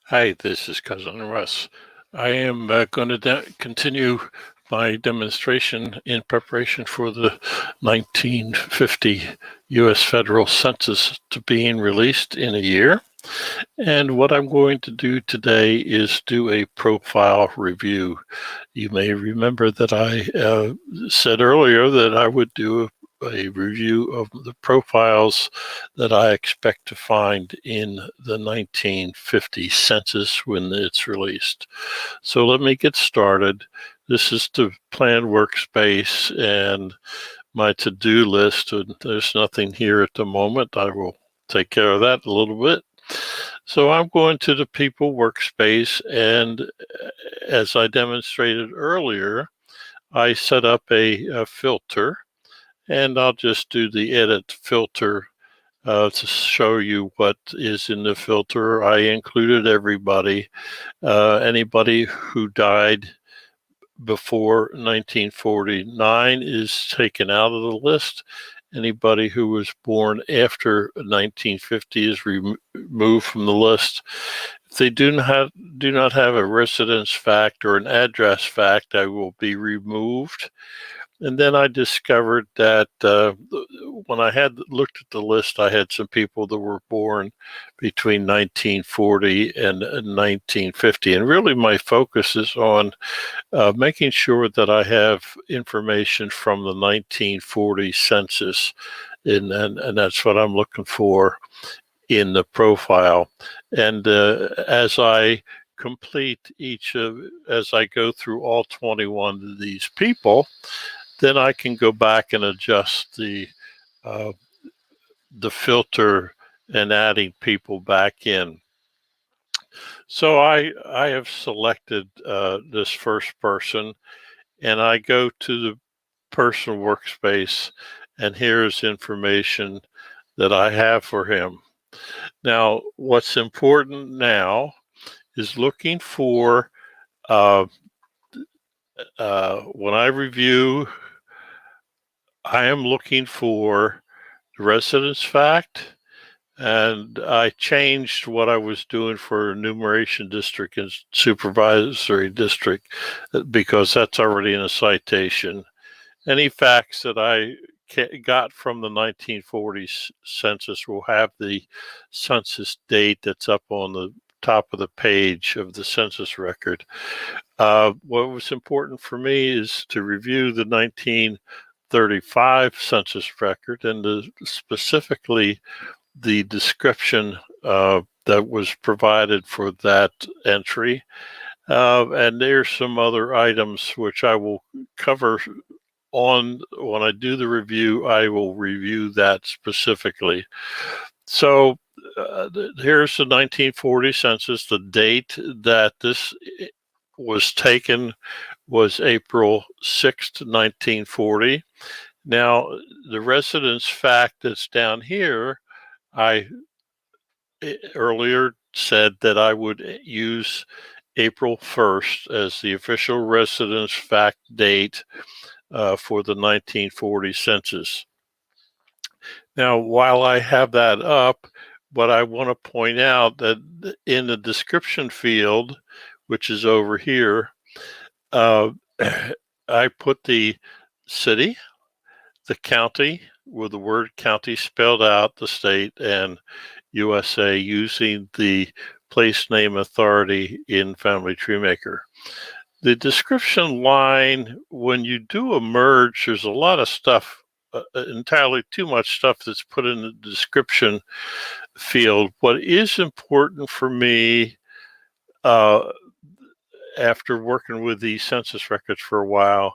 Hi, this is Cousin Russ. I am going to continue my demonstration in preparation for the 1950 U.S. federal census to being released in a year. And what I'm going to do today is do a profile review. You may remember that I said earlier that I would do a review of the profiles that I expect to find in the 1950 census when it's released. So let me get started. This is the plan workspace and my to-do list, and there's nothing here at the moment. I will take care of that a little bit. So I'm going to the people workspace, and as I demonstrated earlier, I set up a filter, and I'll just do the edit filter to show you what is in the filter. I included everybody, anybody who died before 1949 is taken out of the list. Anybody who was born after 1950 is removed from the list. If they do not have a residence fact or an address fact, I will be removed. And then I discovered that when I had looked at the list, I had some people that were born between 1940 and 1950. And really my focus is on making sure that I have information from the 1940 census, and that's what I'm looking for in the profile. And as I complete as I go through all 21 of these people, then I can go back and adjust the filter and adding people back in. So I have selected this first person, and I go to the personal workspace, and here's information that I have for him. Now, what's important now is looking for when I review, I am looking for the residence fact, and I changed what I was doing for enumeration district and supervisory district because that's already in a citation. Any facts that I got from the 1940s census will have the census date that's up on the top of the page of the census record. What was important for me is to review the 1935 census record and specifically the description that was provided for that entry. And there's some other items which I will cover on when I do the review. I will review that specifically. So here's the 1940 census. The date that this was taken was April 6th, 1940. Now, the residence fact that's down here, I earlier said that I would use April 1st as the official residence fact date for the 1940 census. Now, while I have that up, what I want to point out that in the description field, which is over here, I put the city, the county with the word county spelled out, the state, and USA using the place name authority in Family Tree Maker. The description line, when you do a merge, there's a lot of stuff, entirely too much stuff that's put in the description field. What is important for me, after working with the census records for a while,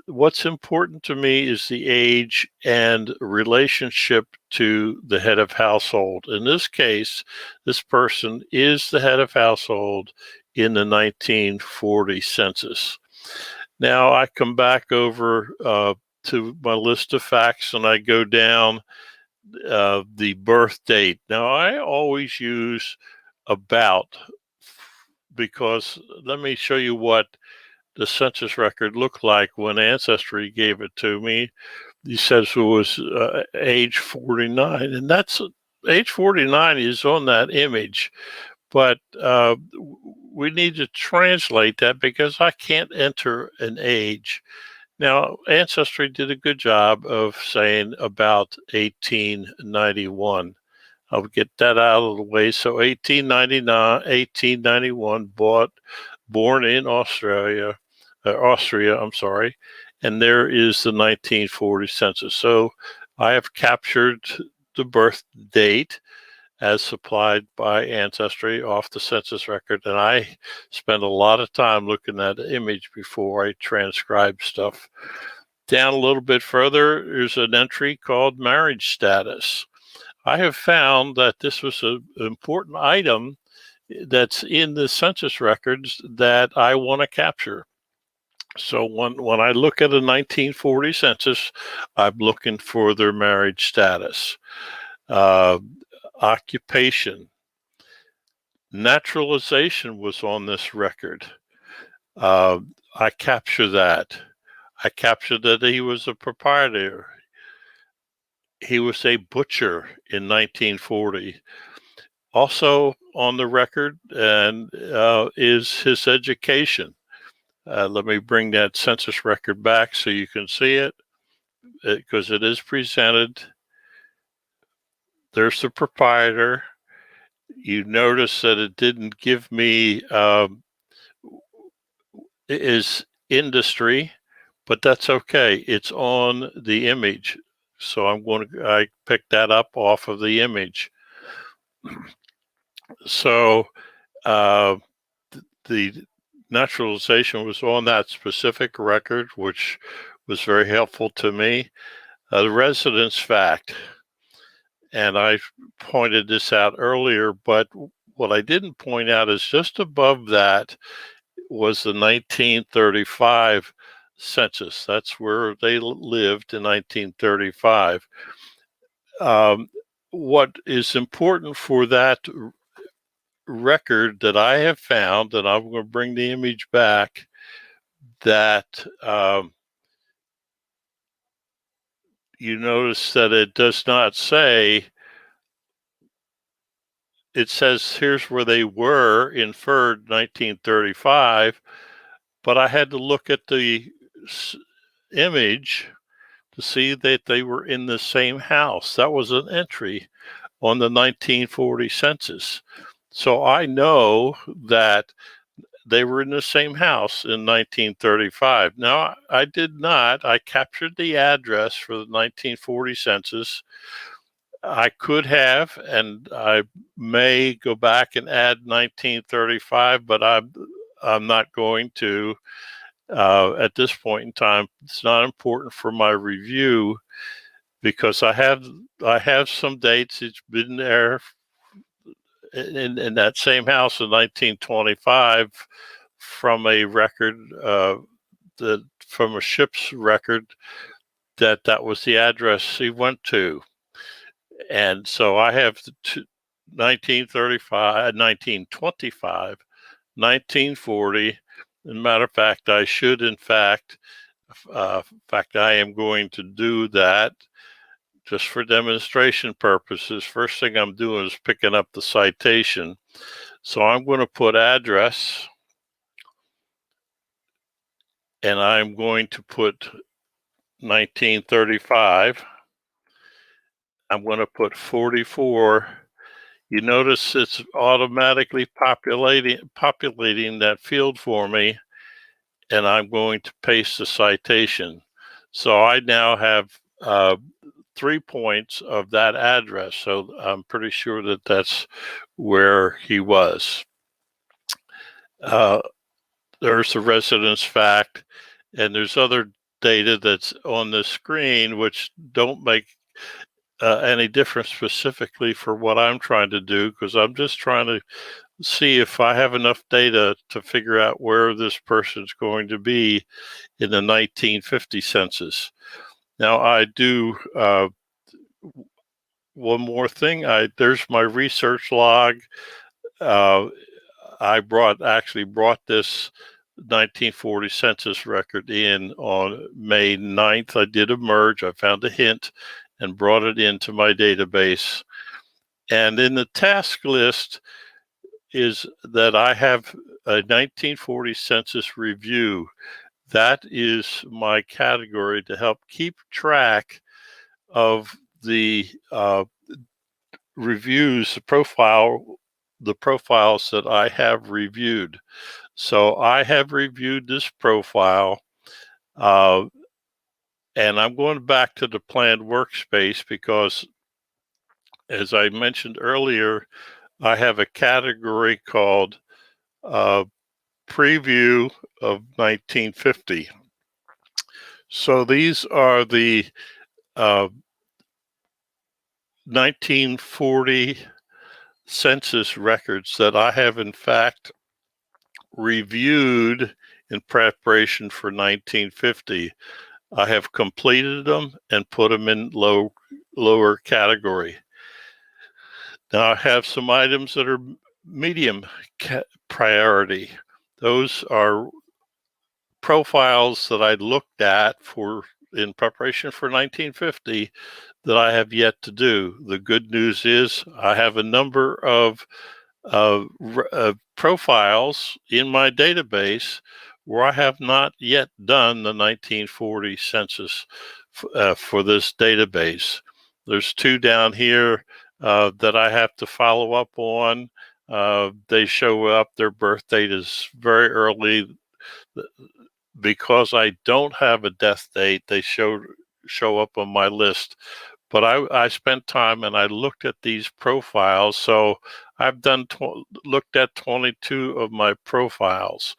what's important to me is the age and relationship to the head of household. In this case, this person is the head of household in the 1940 census. Now I come back over to my list of facts and I go down the birth date. Now I always use about, because let me show you what the census record looked like when Ancestry gave it to me. He says it was age 49, and that's age 49 is on that image, but we need to translate that because I can't enter an age. Now, Ancestry did a good job of saying about 1891. I'll get that out of the way. So 1899, 1891, born in Austria, I'm sorry, and there is the 1940 census. So I have captured the birth date as supplied by Ancestry off the census record, and I spend a lot of time looking at the image before I transcribe stuff. Down a little bit further, there's an entry called marriage status. I have found that this was an important item that's in the census records that I want to capture. So when I look at a 1940 census, I'm looking for their marriage status, occupation, naturalization was on this record. I capture that. I captured that he was a proprietor. He was a butcher in 1940. Also on the record and is his education. Let me bring that census record back so you can see it, because it is presented. There's the proprietor. You notice that it didn't give me his industry, but that's okay. It's on the image. So I picked that up off of the image. So the naturalization was on that specific record, which was very helpful to me. The residence fact, and I pointed this out earlier, but what I didn't point out is just above that was the 1935 census. That's where they lived in 1935. What is important for that record that I have found, and I'm going to bring the image back, that you notice that it does not say, it says here's where they were, inferred 1935, but I had to look at the image to see that they were in the same house. That was an entry on the 1940 census. So I know that they were in the same house in 1935. Now, I captured the address for the 1940 census. I could have, and I may go back and add 1935, but I'm not going to at this point in time. It's not important for my review because I have some dates. It's been there in that same house in 1925 from a record from a ship's record that was the address he went to. And so I have 1935, 1925, 1940. As a matter of fact, I should, in fact, I am going to do that just for demonstration purposes. First thing I'm doing is picking up the citation. So I'm going to put address, and I'm going to put 1935. I'm going to put 44. You notice it's automatically populating that field for me, and I'm going to paste the citation. So I now have 3 points of that address. So I'm pretty sure that that's where he was. There's the residence fact, and there's other data that's on the screen which don't make any difference specifically for what I'm trying to do, because I'm just trying to see if I have enough data to figure out where this person's going to be in the 1950 census. Now I do one more thing. There's my research log. I actually brought this 1940 census record in on May 9th. I did a merge. I found a hint and brought it into my database. And in the task list, is that I have a 1940 census review. That is my category to help keep track of the reviews, the profiles that I have reviewed. So I have reviewed this profile, and I'm going back to the planned workspace because, as I mentioned earlier, I have a category called Preview of 1950. So these are the 1940 census records that I have in fact reviewed in preparation for 1950. I have completed them and put them in lower category. Now I have some items that are medium priority. Those are profiles that I looked at in preparation for 1950 that I have yet to do. The good news is I have a number of profiles in my database where I have not yet done the 1940 census for this database. There's two down here that I have to follow up on. They show up, their birth date is very early. Because I don't have a death date, they show up on my list. But I spent time and I looked at these profiles. So I've looked at 22 of my profiles.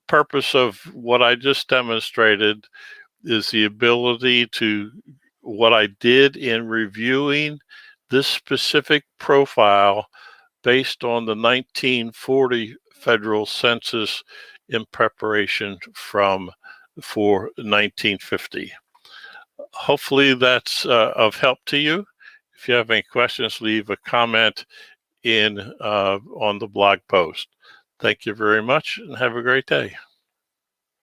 Purpose of what I just demonstrated is the ability to, what I did in reviewing this specific profile based on the 1940 federal census in preparation for 1950. Hopefully that's of help to you. If you have any questions, leave a comment on the blog post. Thank you very much and have a great day.